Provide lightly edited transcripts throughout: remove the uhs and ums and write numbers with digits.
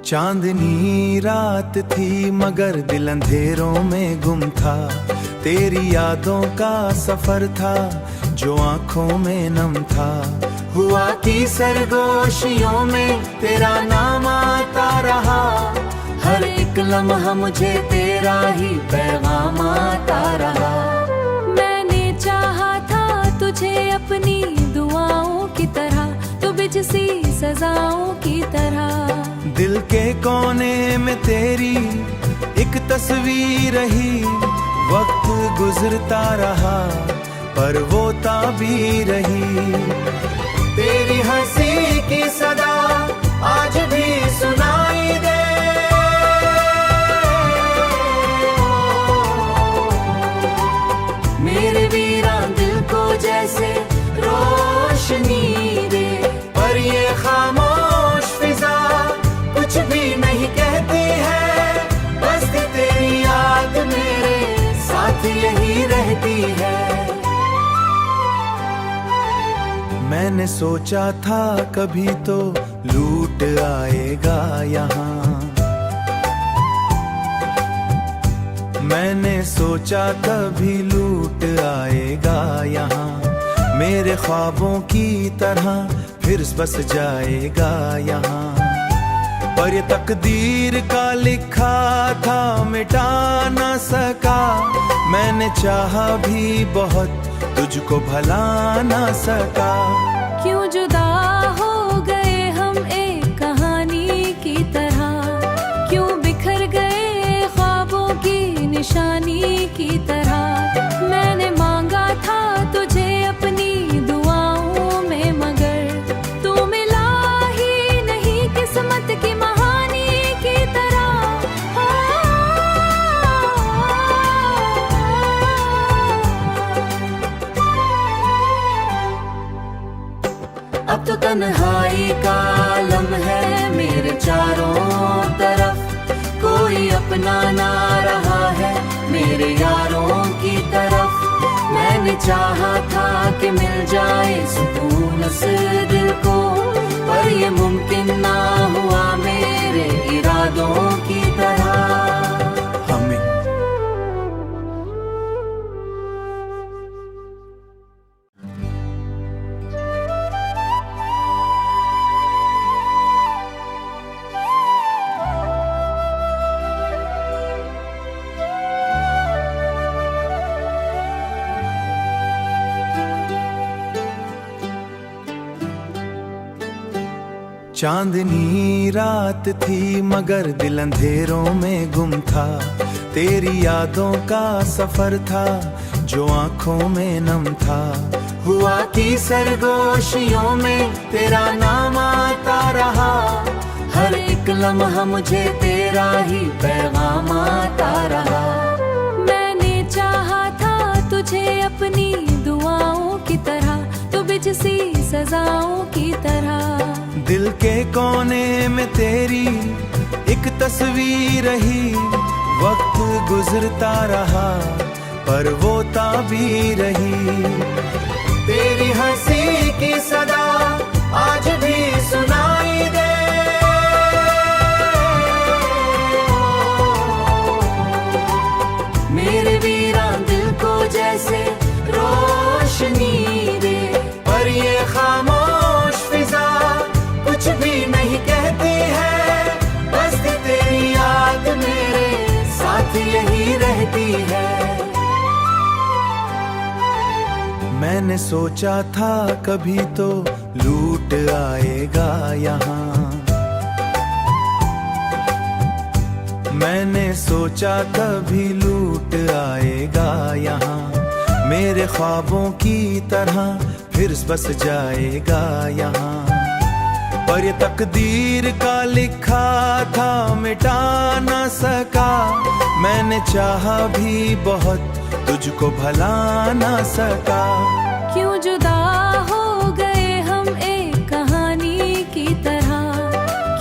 चांदनी रात थी मगर दिल अंधेरों में गुम था। तेरी यादों का सफर था जो आंखों में नम था। हुआ कि सरगोशियों में तेरा नाम आता रहा। हर एक लम्हा मुझे तेरा ही पैगाम आता रहा। मैंने चाहा था तुझे अपनी दुआओं की तरह, तो बिजसी सजाओं की तरह। दिल के कोने में तेरी एक तस्वीर रही। वक्त गुजरता रहा पर वो ताबीर रही। तेरी हंसी की सदा आज भी सुनाई दे। मेरे वीरान दिल को जैसे रोशनी दे। पर ये खामोश फिजा कुछ भी नहीं कहती है। बस तेरी याद मेरे साथ यही रहती है। मैंने सोचा था कभी तो लूट आएगा यहाँ। मैंने सोचा कभी लूट आएगा यहाँ। मेरे ख्वाबों की तरह फिर बस जाएगा यहाँ। पर ये तकदीर का लिखा था मिटा ना सका। मैंने चाहा भी बहुत तुझको भला ना सका। क्यों जुदा हो गए हम एक कहानी की तरह। क्यों बिखर गए ख्वाबों की निशानी की तरह। मैंने मांगा था तुझे अपनी दुआओं में मगर तू मिला ही नहीं किस्मत की महानी की तरह। अब तो तन्हाई का आलम है मेरे चारों तरफ। कोई अपना ना रहा है मेरे यारों की तरफ। मैंने चाहा था कि मिल जाए सुकून उस दिल को, पर ये मुमकिन ना हुआ मेरे इरादों की तरह। चांदनी रात थी मगर दिल अंधेरों में गुम था। तेरी यादों का सफर था जो आंखों में नम था। हुआ कि सरगोशियों में तेरा नाम आता रहा। हर एक लम्हा मुझे तेरा ही पैगाम आता रहा। मैंने चाहा था तुझे अपनी दुआओं की तरह, तो बिजसी सजाओं की तरह। दिल के कोने में तेरी एक तस्वीर रही। वक्त गुजरता रहा पर वो ताबीर रही। तेरी हंसी की सदा आज भी सुनाई दे। मेरे वीरान दिल को जैसे रोशनी दे। पर ये खामोश फिजा कुछ भी नहीं कहती है। बस तेरी याद मेरे साथ यही रहती है। मैंने सोचा था कभी तो लूट आएगा यहाँ। मैंने सोचा कभी लूट आएगा यहाँ। मेरे ख्वाबों की तरह फिर बस जाएगा यहाँ। पर ये तकदीर का लिखा था मिटा ना सका। मैंने चाहा भी बहुत तुझको भला ना सका। क्यों जुदा हो गए हम एक कहानी की तरह।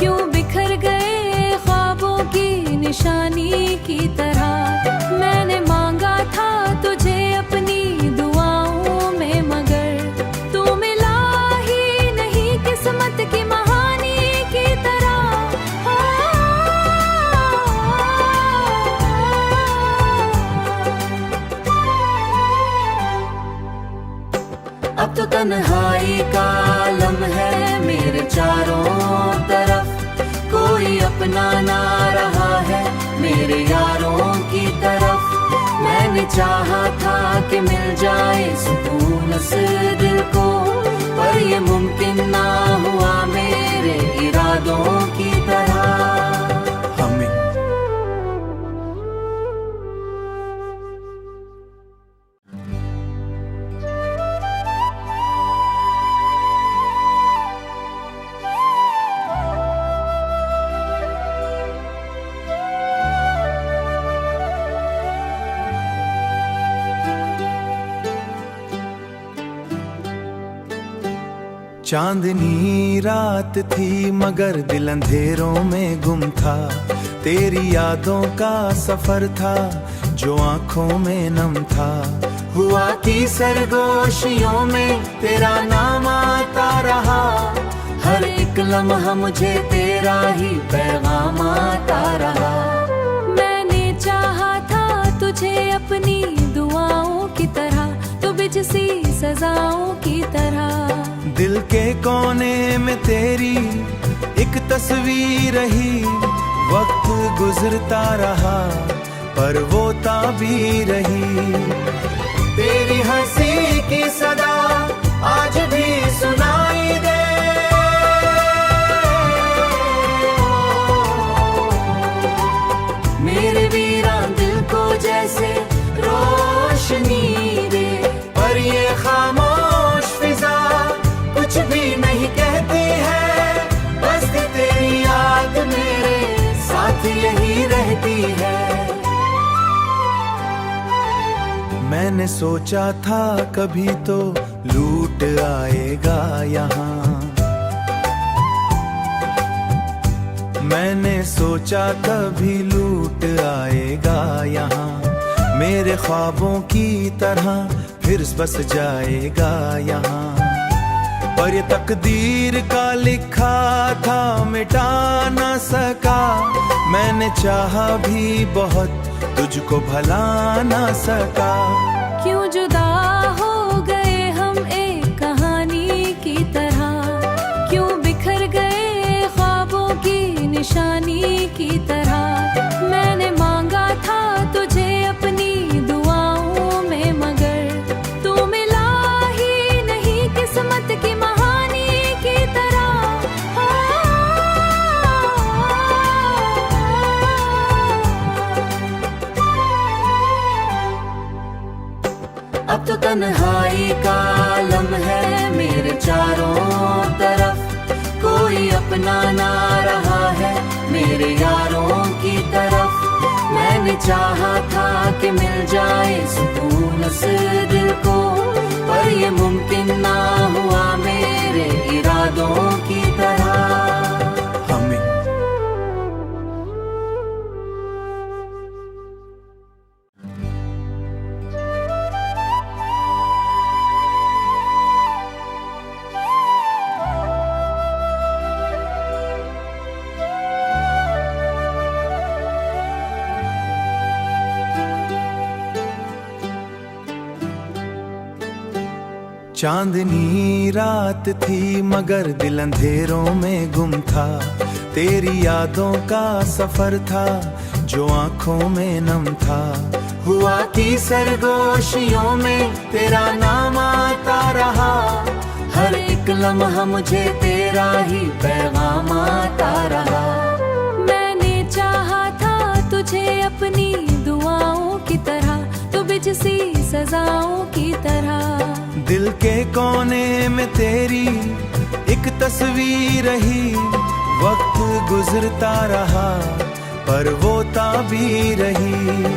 क्यों बिखर गए ख्वाबों की निशानी की तरह। मैंने मांगा था तुझे अपनी दुआओं में मगर तू मिला ही नहीं किस्मत की महानी की तरह। तन्हाई का आलम है मेरे चारों तरफ, कोई अपना ना रहा है मेरे यारों की तरफ। मैंने चाहा था कि मिल जाए सुकून इस दिल को, पर ये मुमकिन ना हुआ मेरे इरादों की तरह। हमें चांदनी रात थी मगर दिल अंधेरों में गुम था, तेरी यादों का सफर था जो आंखों में नम था। हुआ कि सरगोशियों में तेरा नाम आता रहा, हर एक लम्हा मुझे तेरा ही पैगाम आता रहा। मैंने चाहा था तुझे अपनी दुआओं की तरह, तो बिजसी सजाओं की तरह। दिल के कोने में तेरी एक तस्वीर रही, वक्त गुजरता रहा पर वो ताबीर रही। तेरी हंसी की सदा आज भी सुनाई दे, मेरे वीरान दिल को जैसे रोशनी दे। पर ये खामोश फिजा कुछ भी नहीं कहती है, बस तेरी याद मेरे साथ यही रहती है। मैंने सोचा था कभी तो लूट आएगा यहाँ, मैंने सोचा कभी लूट आएगा यहाँ, मेरे ख्वाबों की तरह फिर बस जाएगा यहाँ। पर ये तकदीर का लिखा था मिटा ना सका, मैंने चाहा भी बहुत तुझको भला ना सका। क्यों जुदा हो गए हम एक कहानी की तरह, क्यों बिखर गए ख्वाबों की निशानी की तरह। मैंने मांगा था तुझे अपनी दुआओं में मगर तू मिला ही नहीं किस्मत की महानी की तरह। अब तो तन्हाई का आलम है मेरे चारों तरफ, कोई अपना ना रहा है मेरे यारों की तरफ। मैंने चाहा था कि मिल जाए सुकून इस दिल को, पर ये मुमकिन ना हुआ मेरे इरादों की तरह। हमें चांदनी रात थी मगर दिल अंधेरों में गुम था, तेरी यादों का सफर था जो आंखों में नम था। हुआ कि सरगोशियों में तेरा नाम आता रहा, हर एक लम्हा मुझे तेरा ही पैगाम आता रहा। मैंने चाहा था तुझे अपनी दुआओं की तरह, तो बिजसी सजाओं की तरह। दिल के कोने में तेरी एक तस्वीर रही, वक्त गुजरता रहा पर वो ताबीर रही।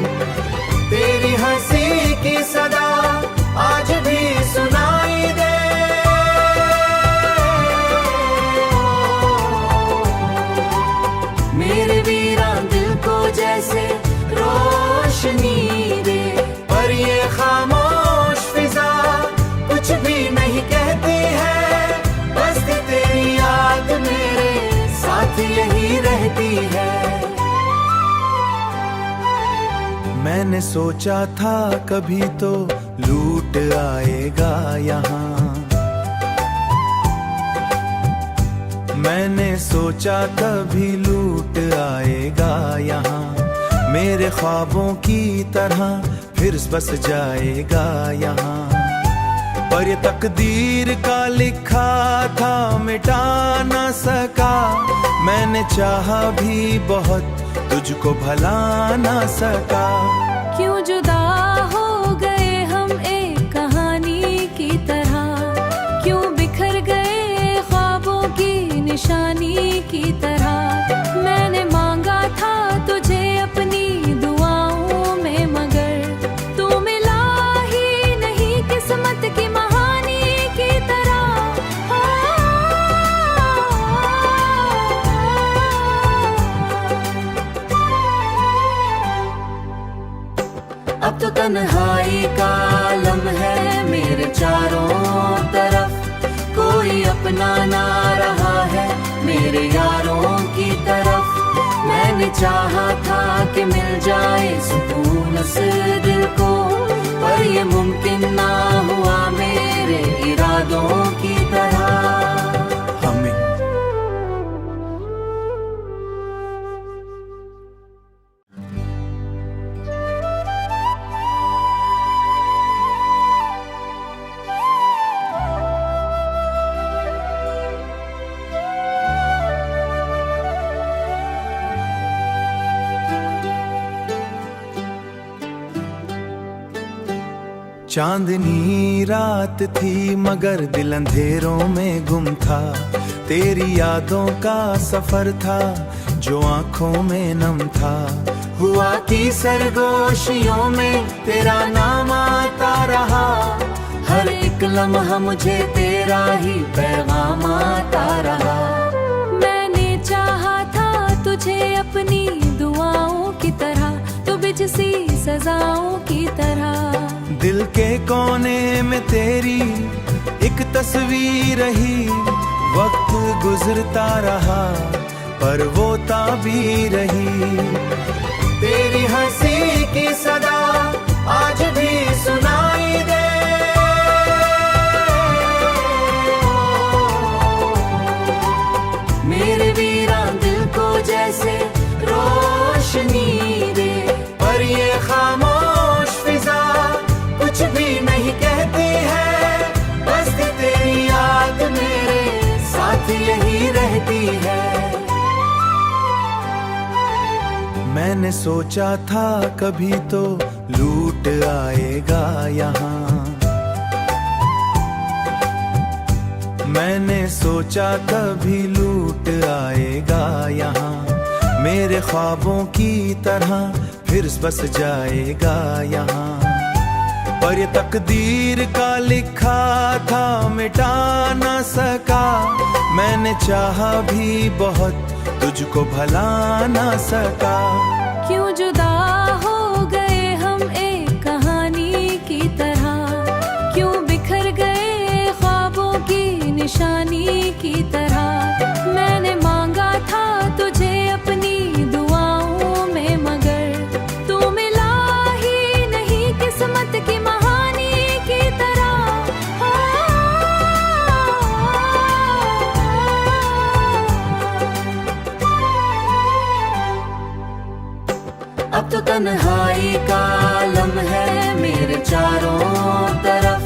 तेरी हंसी की सदा आज भी सुनाई दे, मेरे वीरान दिल को जैसे रोशनी दे। पर ये खामोश फिजा कुछ भी नहीं कहती है, बस तेरी याद मेरे साथ यही रहती है। मैंने सोचा था कभी तो लूट आएगा यहाँ, मैंने सोचा कभी लूट आएगा यहाँ, मेरे ख्वाबों की तरह फिर बस जाएगा यहाँ। पर ये तकदीर का लिखा था मिटा ना सका, मैंने चाहा भी बहुत तुझको भला ना सका। क्यों जुदा हो गए हम एक कहानी की तरह, क्यों बिखर गए ख्वाबों की निशानी की तरह। मैंने मांगा था तुझे अपनी दुआओं में, मगर तू मिला ही नहीं किस्मत की महानी की तरह। अब तो तन्हाई का आलम है मेरे चारों तरफ, कोई अपना ना रहा है मेरे यारों की तरफ। मैंने चाहा था कि मिल जाए सुकून इस दिल को, पर ये मुमकिन ना हुआ मेरे इरादों की तरह। हमें चांदनी रात थी मगर दिल अंधेरों में गुम था, तेरी यादों का सफर था जो आंखों में नम था। हुआ कि सरगोशियों में तेरा नाम आता रहा, हर एक लम्हा मुझे तेरा ही पैगाम आता रहा। मैंने चाहा था तुझे अपनी दुआओं की तरह, तो बिछ सी सजाओं की तरह। दिल के कोने में तेरी एक तस्वीर रही, वक्त गुजरता रहा पर वो ताबीर रही। तेरी हंसी की सदा आज भी सुनाई दे, मेरे वीरान दिल को जैसे रोशनी दे। पर ये खामोश फिजा कुछ भी नहीं कहती है, बस तेरी याद मेरे साथ यही रहती है। मैंने सोचा था कभी तो लूट आएगा यहाँ, मैंने सोचा कभी लूट आएगा यहाँ, मेरे ख्वाबों की तरह फिर बस जाएगा यहाँ। पर ये तकदीर का लिखा था मिटा ना सका, मैंने चाहा भी बहुत तुझको भला ना सका। क्यों जुदा हो गए हम एक कहानी की तरह, क्यों बिखर गए ख्वाबों की निशानी की तरह। मैंने मांगा था तुझे अपनी दुआओं में, मगर तू मिला ही नहीं किस्मत की महानी की तरह। अब तो तन्हाई का आलम है मेरे चारों तरफ,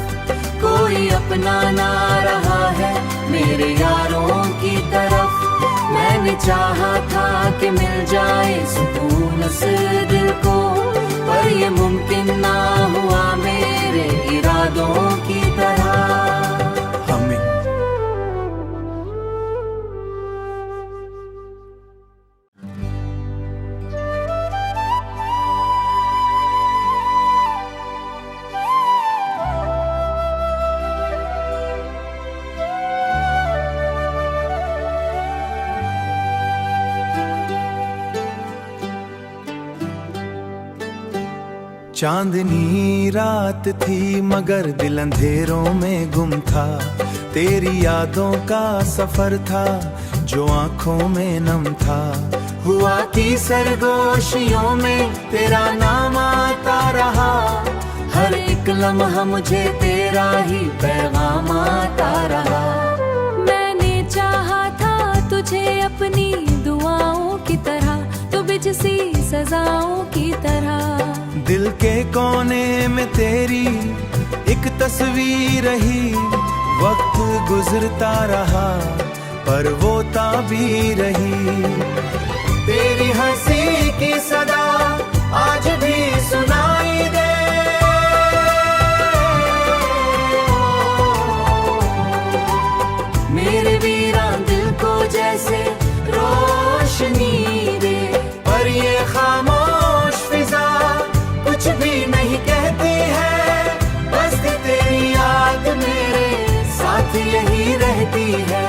कोई अपना ना रहा है मेरे यारों की तरफ। मैंने चाहा था कि मिल जाए सुकून इस दिल को, पर ये मुमकिन ना हुआ मेरे इरादों की तरह। हमें चांदनी रात थी मगर दिल अंधेरों में गुम था, तेरी यादों का सफर था जो आंखों में नम था। हुआ कि सरगोशियों में तेरा नाम आता रहा, हर एक लम्हा मुझे तेरा ही पैगाम आता रहा। मैंने चाहा था सच सी सजाओं की तरह। दिल के कोने में तेरी एक तस्वीर रही, वक्त गुजरता रहा पर वो ताबीर रही। तेरी हंसी की सदा आज भी सुनाई दे, मेरे वीरान दिल को जैसे रोशनी दे। पर ये खामोश फिजा कुछ भी नहीं कहती है, बस तेरी याद मेरे साथ यही रहती है।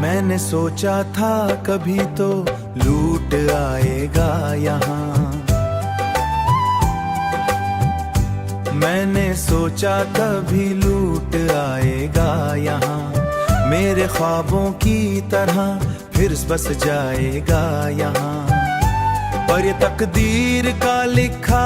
मैंने सोचा था कभी तो लूट आएगा यहाँ, मैंने सोचा कभी लूट आएगा यहाँ, मेरे ख्वाबों की तरह फिर बस जाएगा यहाँ। पर ये तकदीर का लिखा